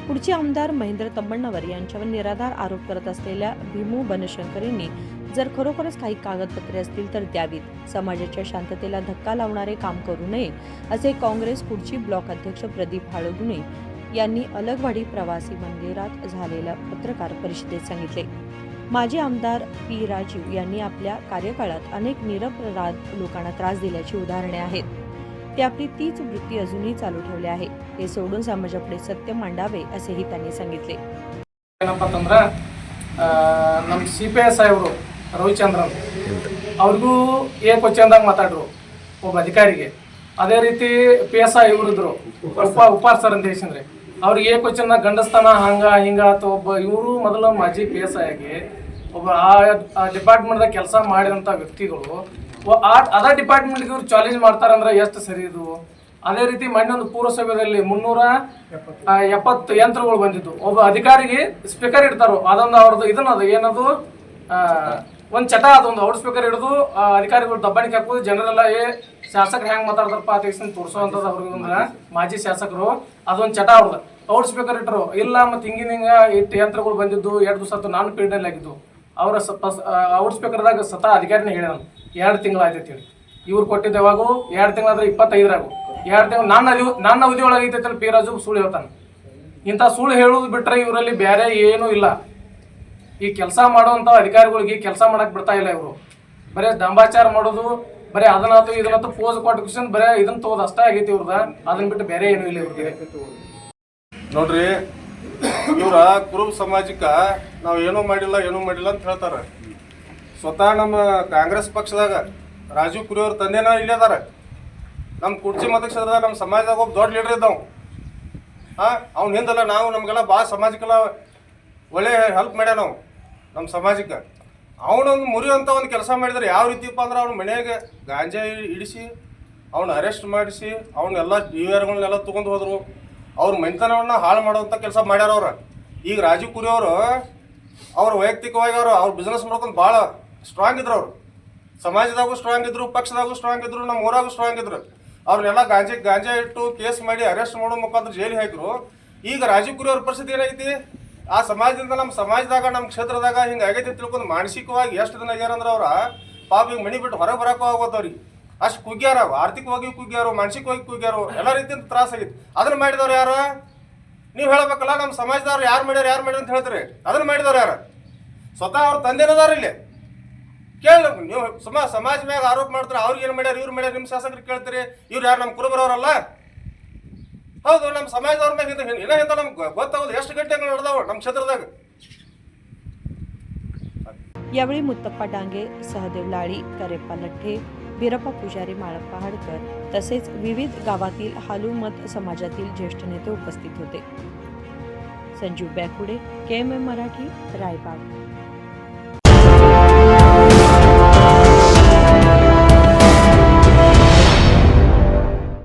पुढचे आमदार महेंद्र तम्मण्णवर यांच्यावर निराधार आरोप करत असलेल्या भीमू बनशंकर यांनी जर खरोखरच काही कागदपत्रे असतील तर द्यावीत, समाजाच्या शांततेला धक्का लावणारे काम करू नये, असे काँग्रेस कुडची ब्लॉक अध्यक्ष प्रदीप हाळगुणे यांनी अलगवाडी प्रवासी मंदिरात झालेल्या पत्रकार परिषदेत सांगितले. माजी आमदार पी राजीव यांनी आपल्या कार्यकाळात अनेक निरपराध लोकांना त्रास दिल्याची उदाहरणे आहेत. ते आपली तीच वृत्ती अजूनही चालू ठेवले आहे. हे सोडून समाजापुढे सत्य मांडावे असेही त्यांनी सांगितले. ನಮ್ಮ CPI ಸಾಹೇಬರು ರವಿಚಂದ್ರನ್ ಅವ್ರಿಗೂ ಏ ಕ್ವಶನ್ದಾಗ ಮಾತಾಡ್ರು ಒಬ್ಬ ಅಧಿಕಾರಿಗೆ. ಅದೇ ರೀತಿ PSI ಇವರಿದ್ರು ಉಪಾರ್ ಸರ್ ಅಂತ ಹೇಳಿ ಅವ್ರಿಗೆ ಏ ಕ್ವಶನ್ ಗಂಡಸ್ತಾನ ಹಂಗ ಹಿಂಗ ಅಥವಾ ಒಬ್ಬ ಇವರು ಮೊದಲು ಮಾಜಿ PSI ಆಗಿ ಒಬ್ಬ ಆ ಡಿಪಾರ್ಟ್ಮೆಂಟ್ದಾಗ ಕೆಲಸ ಮಾಡಿದಂಥ ವ್ಯಕ್ತಿಗಳು ಅದ ಡಿಪಾರ್ಟ್ಮೆಂಟ್ಗೆ ಇವ್ರು ಚಾಲೆಂಜ್ ಮಾಡ್ತಾರಂದ್ರೆ ಎಷ್ಟು ಸರಿ ಇದು. ಅದೇ ರೀತಿ ಮೊನ್ನೊಂದು ಪೂರಸಭೆಯಲ್ಲಿ 370 ಯಂತ್ರಗಳು ಬಂದಿದ್ದು. ಒಬ್ಬ ಅಧಿಕಾರಿಗೆ ಸ್ಪೀಕರ್ ಇಡ್ತಾರೋ ಅದೊಂದು ಅವ್ರದ್ದು ಇದನ್ನದು ಏನದು ಒಂದು ಚಟ, ಅದೊಂದು ಔಟ್ ಸ್ಪೀಕರ್ ಹಿಡಿದು ಅಧಿಕಾರಿಗಳು ದಬ್ಬಾಣಿಕೆ ಹಾಕೋದು. ಜನರೆಲ್ಲ ಶಾಸಕರು ಹೆಂಗೆ ಮಾತಾಡ್ತಾರಪ್ಪ ಅಂತ ತೋರಿಸೋವಂಥದ್ದು ಅವ್ರಿಗೆ ಮಾಜಿ ಶಾಸಕರು ಅದೊಂದು ಚಟ ಅವ್ರದ್ದು. ಔಟ್ ಸ್ಪೀಕರ್ ಇಟ್ಟರು ಇಲ್ಲ ಮತ್ತು ಹಿಂಗಿನ ಇಟ್ಟು ಯಂತ್ರಗಳು ಬಂದಿದ್ದು 2 ದಿವಸ ನಾನು ಪೀರಿಯಡ್ ಆಗಿದ್ದು. ಅವರ ಔಟ್ ಸ್ಪೀಕರ್ದಾಗ ಅಧಿಕಾರಿನೇ ಹೇಳಿದ 2 ತಿಂಗಳಾಯ್ತು ಹೇಳಿ. ಇವ್ರು ಕೊಟ್ಟಿದ್ದ ಯಾವಾಗೂ 2 ತಿಂಗಳಾದ್ರೆ 25ರಾಗು 2 ತಿಂಗಳು ನನ್ನ ಅವಧಿ ಒಳಗೈತೆ ಪಿ ರಾಜು ಸುಳ್ಳು ಹೇಳ್ತಾನೆ. ಇಂಥ ಸುಳ್ಳು ಹೇಳೋದು ಬಿಟ್ರೆ ಇವರಲ್ಲಿ ಬೇರೆ ಏನೂ ಇಲ್ಲ. ಈ ಕೆಲಸ ಮಾಡುವಂಥ ಅಧಿಕಾರಿಗಳಿಗೆ ಕೆಲಸ ಮಾಡಕ್ ಬಿಡ್ತಾ ಇಲ್ಲ ಇವರು. ಬರೀ ದಂಬಾಚಾರ ಮಾಡೋದು, ಬರೀ ಅದನ್ನತ್ತು ಇದನ್ನತ್ತು ಪೋಸ್ ಕೊಟ್ಟು ಬರೀ ಇದನ್ನ ತಗೋದು ಅಷ್ಟೇ ಆಗೈತಿ ಇವ್ರದ. ಅದನ್ನ ಬಿಟ್ಟು ಬೇರೆ ಏನೂ ಇಲ್ಲ ಇವ್ರಿಗೆ. ನೋಡ್ರಿ, ಇವ್ರ ಕುರುಬ ಸಮಾಜಕ್ಕೆ ನಾವು ಏನೂ ಮಾಡಿಲ್ಲ ಅಂತ ಹೇಳ್ತಾರೆ. ಸ್ವತಃ ನಮ್ಮ ಕಾಂಗ್ರೆಸ್ ಪಕ್ಷದಾಗ ರಾಜೀವ್ ಕುರಿ ಅವ್ರ ತಂದೆನ ಇಲ್ಲೇ ಅದಾರ. ನಮ್ಮ ಕುರ್ಚಿ ಮತಕ್ಷೇತ್ರದಾಗ ನಮ್ಮ ಸಮಾಜದಾಗ ಒಬ್ಬ ದೊಡ್ಡ ಲೀಡರ್ ಇದ್ದಾವ. ಅವ್ನು ಹಿಂದಲ್ಲ ನಾವು ನಮಗೆಲ್ಲ ಭಾಳ ಸಮಾಜಕ್ಕೆಲ್ಲ ಒಳ್ಳೆ ಹೆಲ್ಪ್ ಮಾಡ್ಯ ನಾವು ನಮ್ಮ ಸಮಾಜಕ್ಕೆ. ಅವನೊಂದು ಮುರಿಯುವಂಥ ಒಂದು ಕೆಲಸ ಮಾಡಿದ್ರೆ ಯಾವ ರೀತಿಪ್ಪ ಅಂದ್ರೆ ಅವ್ನ ಮನೆಯಾಗೆ ಗಾಂಜಾ ಇಡಿಸಿ ಅವ್ನ ಅರೆಸ್ಟ್ ಮಾಡಿಸಿ ಅವನ್ನೆಲ್ಲ DVRಗಳನ್ನೆಲ್ಲ ತೊಗೊಂಡು ಹೋದರು. ಅವ್ರ ಮನೆತನವನ್ನ ಹಾಳು ಮಾಡುವಂಥ ಕೆಲಸ ಮಾಡ್ಯಾರ ಅವ್ರು. ಈಗ ರಾಜೀವ್ ಕುರಿ ಅವರು ವೈಯಕ್ತಿಕವಾಗಿ ಅವ್ರ ಬಿಸ್ನೆಸ್ ಮಾಡ್ಕೊಂಡು ಭಾಳ ಸ್ಟ್ರಾಂಗ್ ಇದ್ರು. ಅವರು ಸಮಾಜದಾಗೂ ಸ್ಟ್ರಾಂಗ್ ಇದ್ರು, ಪಕ್ಷದಾಗೂ ಸ್ಟ್ರಾಂಗ್ ಇದ್ರು, ನಮ್ಮ ಊರಾಗೂ ಸ್ಟ್ರಾಂಗ್ ಇದ್ರು. ಅವ್ರನ್ನೆಲ್ಲ ಗಾಂಜಾ ಇಟ್ಟು ಕೇಸ್ ಮಾಡಿ ಅರೆಸ್ಟ್ ಮಾಡೋ ಮುಖಾಂತರ ಜೈಲಿಗೆ ಹಾಕಿದ್ರು. ಈಗ ರಾಜೀವ್ ಕುರಿ ಅವ್ರ ಪರಿಸ್ಥಿತಿ ಏನಾಗೈತಿ, ಆ ಸಮಾಜದಿಂದ ನಮ್ಮ ಸಮಾಜದಾಗ ನಮ್ಮ ಕ್ಷೇತ್ರದಾಗ ಹಿಂಗೆ ಆಗೈತಿ ತಿಳ್ಕೊಂಡು ಮಾನಸಿಕವಾಗಿ ಎಷ್ಟು ದಿನ ಆಗ್ಯಾರಂದ್ರೆ ಅವ್ರ ಪಾಪ ಹಿಂಗೆ ಮಣಿ ಬಿಟ್ಟು ಹೊರಗೆ ಬರೋಕ್ಕೂ ಆಗೋತ್ತವ್ರಿಗೆ. ಅಷ್ಟು ಕುಗ್ಗ್ಯಾರ, ಆರ್ಥಿಕವಾಗಿ ಕುಗ್ಗ್ಯಾರು, ಮಾನಸಿಕವಾಗಿ ಕುಗ್ಗ್ಯಾರು, ಎಲ್ಲ ರೀತಿಯಿಂದ ತ್ರಾಸ ಆಗೈತಿ. ಅದನ್ನ ಮಾಡಿದವ್ರು ಯಾರು ನೀವು ಹೇಳಬೇಕಲ್ಲ. ನಮ್ಮ ಸಮಾಜದವ್ರು ಯಾರು ಮಾಡ್ಯಾರ ಅಂತ ಹೇಳ್ತೀರಿ. ಅದನ್ನ ಮಾಡಿದವ್ರು ಯಾರು? ಸ್ವತಃ ಅವ್ರ ತಂದೆನದಾರ ಇಲ್ಲಿ ಕೇಳ. ನೀವು ಸಮಾಜ ಮ್ಯಾಗ ಆರೋಪ ಮಾಡ್ತಾರೆ, ಅವ್ರಿಗೆ ಏನು ಮಾಡ್ಯಾರ ಇವ್ರು ಮಾಡ್ಯಾರ, ನಿಮ್ಮ ಶಾಸಕರಿಗೆ ಕೇಳ್ತೀರಿ. ಇವ್ರು ಯಾರು ನಮ್ಮ ಕುರುಬರವರಲ್ಲ? ಹೌದು, ನಮ್ಮ ಸಮಾಜದವ್ರ ಮ್ಯಾಗ ಇಂಥ ನಮ್ಗೆ ಗೊತ್ತಾಗೋದು ಎಷ್ಟು ಗಂಟೆಗಳು ನಡೆದಾವ ನಮ್ಮ ಕ್ಷೇತ್ರದಾಗ. यावेळी मुत्तप्पा डांगे, सहदेव लाळी, करेप्पा लठ्ठे, बिरप्पा पुजारी, माळप्पा हाडकर तसेच विविध गावातील हालुमत समाजातील ज्येष्ठ नेते उपस्थित होते. संजीव बॅकुडे, KMM मराठी, रायबाग.